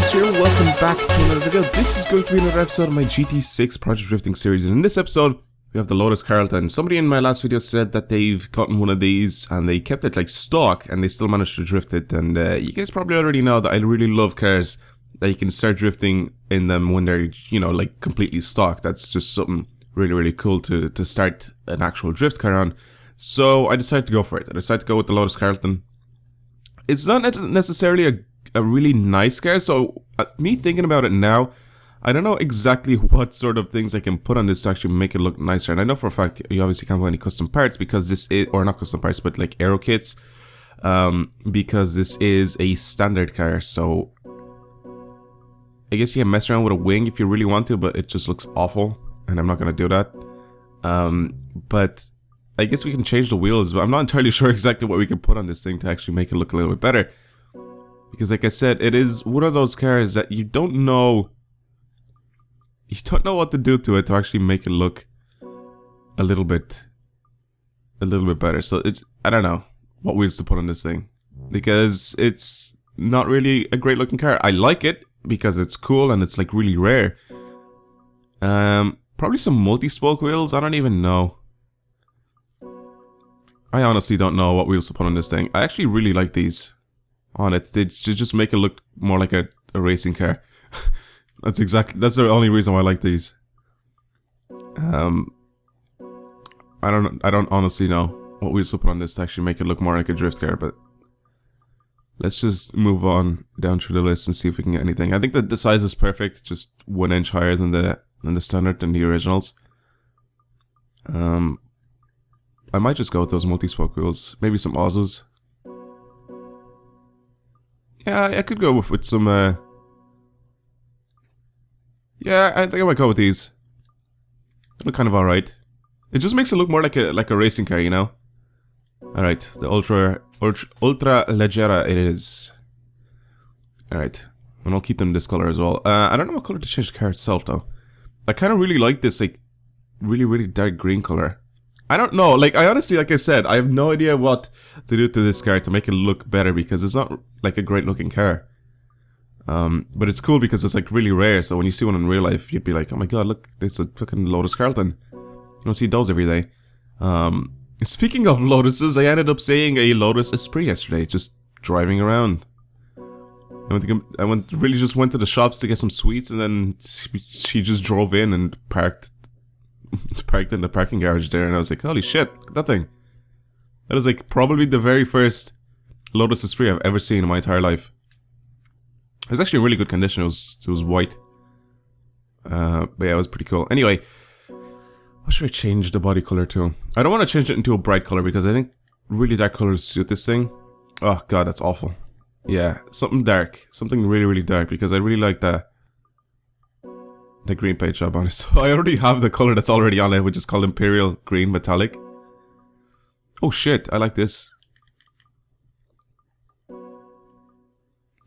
Lotus here, welcome back to another video. This is going to be another episode of my GT6 Project Drifting series, and in this episode we have the Lotus Carlton. Somebody in my last video said that they've gotten one of these and they kept it like stock and they still managed to drift it, and you guys probably already know that I really love cars that you can start drifting in them when they're, you know, like completely stock. That's just something really cool to start an actual drift car on. So I decided to go for it. I decided to go with the Lotus Carlton. It's not necessarily a really nice car, so me thinking about it now, I don't know exactly what sort of things I can put on this to actually make it look nicer. And I know for a fact you obviously can't put any custom parts because this is, or not custom parts, but like aero kits, because this is a standard car. So I guess you can mess around with a wing if you really want to, but it just looks awful, and I'm not gonna do that. But I guess we can change the wheels, but I'm not entirely sure exactly what we can put on this thing to actually make it look a little bit better. Because like I said, it is one of those cars that you don't know what to do to it to actually make it look a little bit better. So it's, I don't know what wheels to put on this thing, because it's not really a great looking car. I like it because it's cool and it's like really rare. Probably some multi-spoke wheels, I don't even know. I honestly don't know what wheels to put on this thing. I actually really like these on it. They just make it look more like a racing car. That's the only reason why I like these. I don't honestly know what wheels to put on this to actually make it look more like a drift car, but let's just move on down through the list and see if we can get anything. I think that the size is perfect, just 1 inch higher than the standard, than the originals. I might just go with those multi-spoke wheels. Maybe some Ozus. Yeah, I could go with some, yeah, I think I might go with these. They look kind of alright. It just makes it look more like a racing car, you know? Alright, the Ultra Leggera it is. Alright, and I'll keep them this color as well. I don't know what color to change the car itself, though. I kind of really like this, like, really dark green color. I don't know, like, I honestly, like I said, I have no idea what to do to this car to make it look better, because it's not, like, a great looking car. But it's cool because it's, like, really rare, so when you see one in real life, you'd be like, oh my god, look, it's a fucking Lotus Carlton. You don't see those every day. Speaking of Lotuses, I ended up seeing a Lotus Esprit yesterday, just driving around. I really just went to the shops to get some sweets, and then she just drove in and parked in the parking garage there, and I was like, holy shit, look at that thing. That is like probably the very first Lotus Esprit I've ever seen in my entire life. It was actually in really good condition. It was white. But yeah, it was pretty cool. Anyway, what should I change the body color to? I don't want to change it into a bright color because I think really dark colors suit this thing. Oh god, that's awful. Yeah, something dark. Something really dark, because I really like the green paint job on it. So I already have the color that's already on it, which is called Imperial Green Metallic. Oh shit, I like this.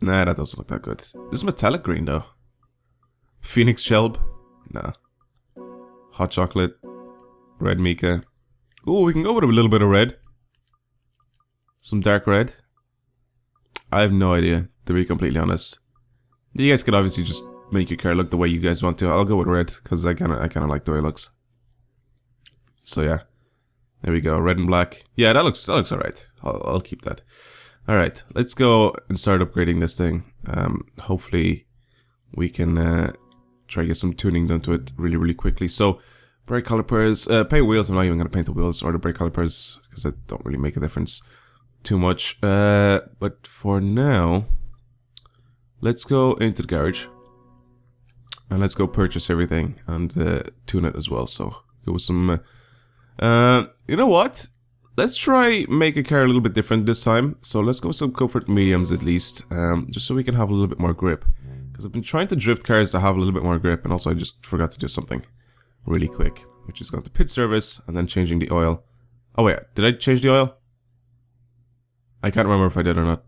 Nah, that doesn't look that good. This is metallic green though. Phoenix Shelb? Nah. Hot chocolate. Red mica. Ooh, we can go with a little bit of red. Some dark red. I have no idea, to be completely honest. You guys could obviously just make your car look the way you guys want to. I'll go with red, because I kinda like the way it looks. So yeah. There we go, red and black. Yeah, that looks alright. I'll keep that. Alright, let's go and start upgrading this thing. Hopefully we can try to get some tuning done to it really quickly. So, brake calipers, paint wheels. I'm not even going to paint the wheels or the brake calipers, because that don't really make a difference too much. But for now, let's go into the garage. And let's go purchase everything and tune it as well. So, go with some... you know what? Let's try make a car a little bit different this time. So let's go with some comfort mediums at least, just so we can have a little bit more grip. Because I've been trying to drift cars to have a little bit more grip, and also I just forgot to do something really quick, which is going to pit service and then changing the oil. Oh wait, did I change the oil? I can't remember if I did or not.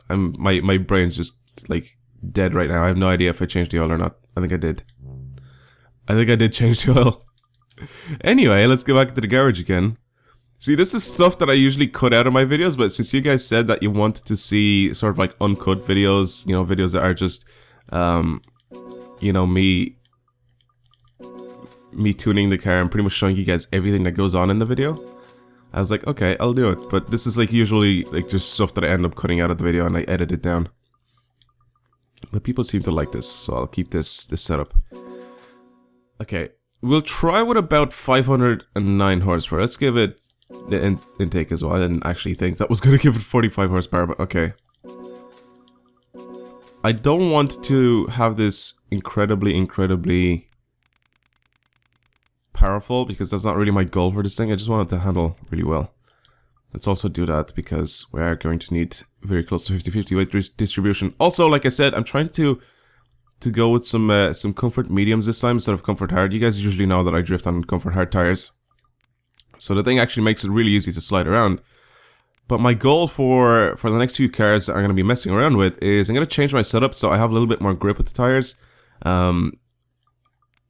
My brain's just like dead right now. I have no idea if I changed the oil or not. I think I did. I think I did change the oil. Anyway, let's go back to the garage again. See, this is stuff that I usually cut out of my videos, but since you guys said that you wanted to see sort of like uncut videos, you know, videos that are just you know, me tuning the car and pretty much showing you guys everything that goes on in the video. I was like, okay, I'll do it. But this is like usually like just stuff that I end up cutting out of the video and I edit it down. But people seem to like this, so I'll keep this setup. Okay, we'll try with about 509 horsepower. Let's give it the intake as well. I didn't actually think that was going to give it 45 horsepower, but okay. I don't want to have this incredibly powerful, because that's not really my goal for this thing. I just want it to handle really well. Let's also do that because we are going to need very close to 50-50 weight distribution. Also, like I said, I'm trying to go with some comfort mediums this time instead of comfort hard. You guys usually know that I drift on comfort hard tires, so the thing actually makes it really easy to slide around. But my goal for the next few cars that I'm going to be messing around with is I'm going to change my setup so I have a little bit more grip with the tires.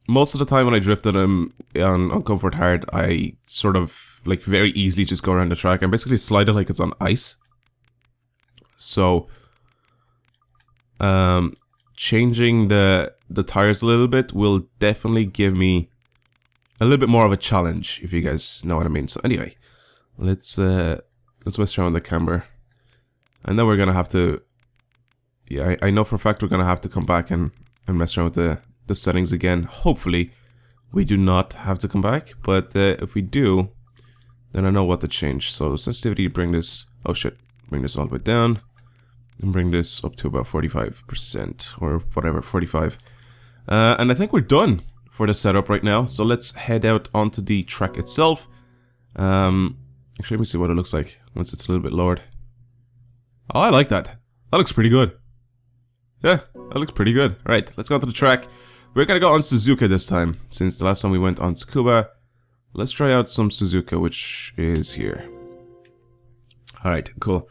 Most of the time when I drifted on comfort hard, I sort of like very easily just go around the track and basically slide it like it's on ice. So changing the tires a little bit will definitely give me a little bit more of a challenge, if you guys know what I mean. So anyway, let's mess around with the camber, and then we're gonna have to, yeah, I know for a fact we're gonna have to come back and mess around with the settings again. Hopefully we do not have to come back, but if we do, then I know what to change. So sensitivity, bring this, oh shit, bring this all the way down and bring this up to about 45% or whatever, 45. And I think we're done for the setup right now. So let's head out onto the track itself. Actually, let me see what it looks like once it's a little bit lowered. Oh, I like that. That looks pretty good. Yeah, that looks pretty good. Right, let's go onto the track. We're gonna go on Suzuka this time, since the last time we went on Tsukuba. Let's try out some Suzuka, which is here. Alright, cool.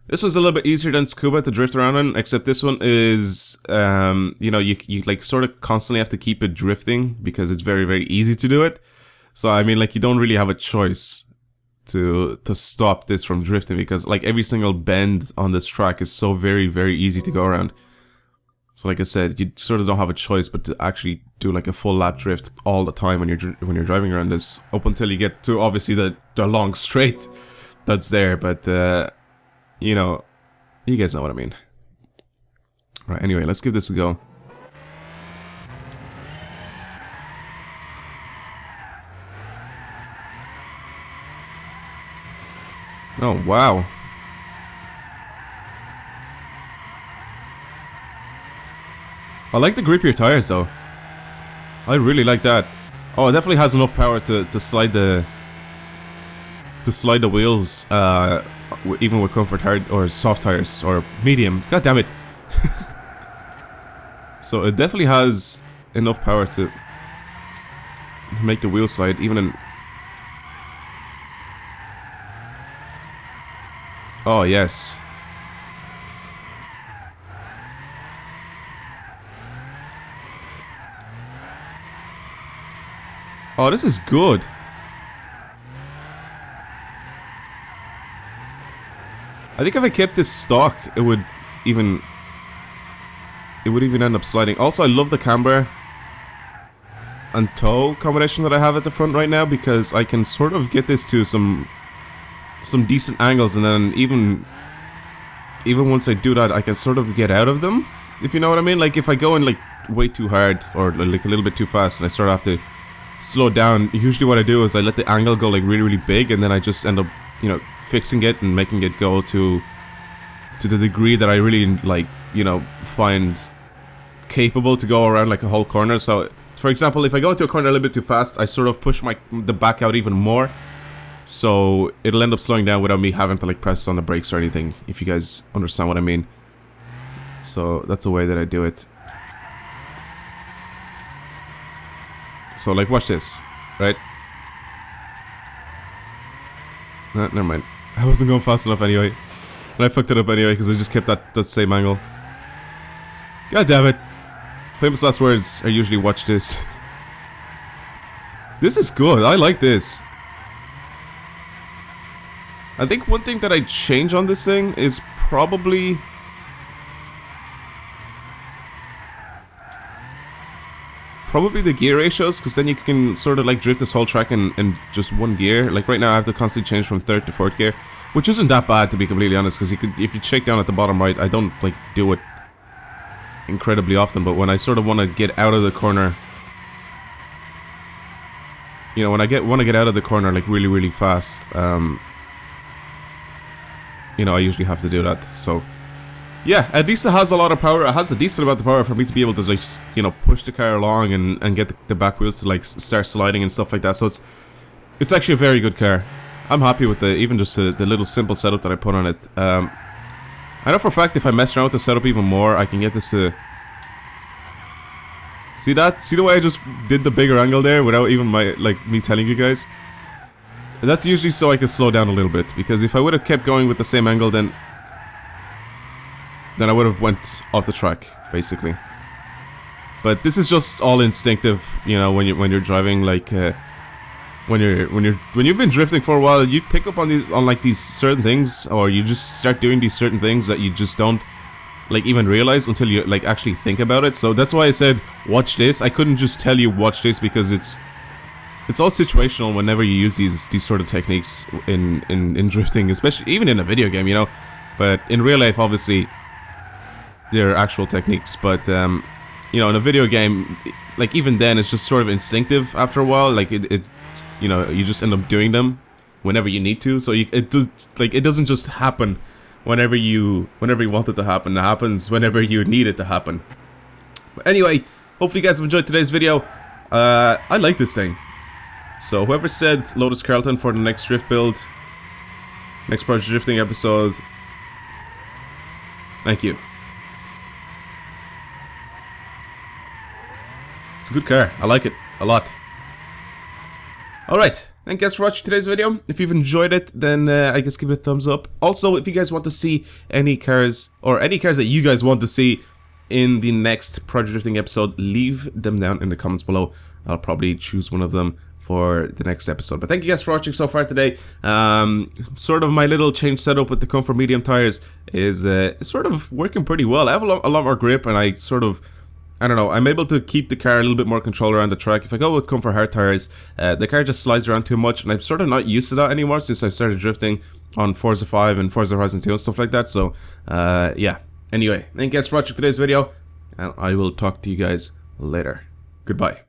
This was a little bit easier than Tsukuba to drift around in, except this one is, you know, you like sort of constantly have to keep it drifting because it's very easy to do it. So, I mean, like, you don't really have a choice to stop this from drifting, because like every single bend on this track is so very easy to go around. So like I said, you sort of don't have a choice but to actually do like a full lap drift all the time when you're driving around this, up until you get to obviously the long straight that's there. But you know, you guys know what I mean. Right, anyway, let's give this a go. Oh, wow. I like the grippier tires though. I really like that. Oh, it definitely has enough power to slide the wheels, even with comfort hard or soft tires or medium. God damn it! So it definitely has enough power to make the wheel slide, even in. Oh yes. Oh, this is good. I think if I kept this stock, it would even end up sliding. Also, I love the camber and toe combination that I have at the front right now, because I can sort of get this to some decent angles, and then even once I do that, I can sort of get out of them, if you know what I mean. Like if I go in like way too hard or like a little bit too fast, and I sort of have to slow down, usually what I do is I let the angle go like really big, and then I just end up, you know, fixing it and making it go to the degree that I really like, you know, find capable to go around like a whole corner. So for example, if I go into a corner a little bit too fast, I sort of push the back out even more, so it'll end up slowing down without me having to like press on the brakes or anything, if you guys understand what I mean. So that's the way that I do it. So like, watch this, right? Nah, never mind. I wasn't going fast enough anyway. And I fucked it up anyway because I just kept that same angle. God damn it. Famous last words are usually watch this. This is good. I like this. I think one thing that I'd change on this thing is probably probably the gear ratios, because then you can sort of like drift this whole track in just one gear. Like right now I have to constantly change from 3rd to 4th gear, which isn't that bad to be completely honest, because if you check down at the bottom right, I don't like do it incredibly often, but when I sort of want to get out of the corner, you know, when I want to get out of the corner like really fast, you know, I usually have to do that. So yeah, at least it has a lot of power. It has a decent amount of power for me to be able to like, you know, push the car along and get the back wheels to like start sliding and stuff like that. So it's actually a very good car. I'm happy with even just the little simple setup that I put on it. I know for a fact if I mess around with the setup even more, I can get this to... See that? See the way I just did the bigger angle there without even me telling you guys? That's usually so I can slow down a little bit, because if I would have kept going with the same angle, then I would have went off the track, basically. But this is just all instinctive, you know, when you're driving, like when you've been drifting for a while, you pick up on these certain things, or you just start doing these certain things that you just don't like even realize until you like actually think about it. So that's why I said watch this. I couldn't just tell you watch this, because it's all situational whenever you use these sort of techniques in drifting, especially even in a video game, you know. But in real life, obviously, they're actual techniques. But you know, in a video game, like even then, it's just sort of instinctive after a while. Like it you know, you just end up doing them whenever you need to. So it doesn't just happen whenever you want it to happen. It happens whenever you need it to happen. But anyway, hopefully you guys have enjoyed today's video. I like this thing. So whoever said Lotus Carlton for the next drift build, next Project Drifting episode, thank you. It's a good car. I like it a lot. Alright, thank you guys for watching today's video. If you've enjoyed it, then I guess give it a thumbs up. Also, if you guys want to see any cars, or any cars that you guys want to see in the next Project Drifting episode, leave them down in the comments below. I'll probably choose one of them for the next episode. But thank you guys for watching so far today. Sort of my little change setup with the Comfort medium tires is sort of working pretty well. I have a lot more grip, and I don't know, I'm able to keep the car a little bit more control around the track. If I go with Comfort hard tires, the car just slides around too much, and I'm sort of not used to that anymore since I've started drifting on Forza 5 and Forza Horizon 2 and stuff like that. So yeah, anyway, thank you guys for watching today's video, and I will talk to you guys later. Goodbye.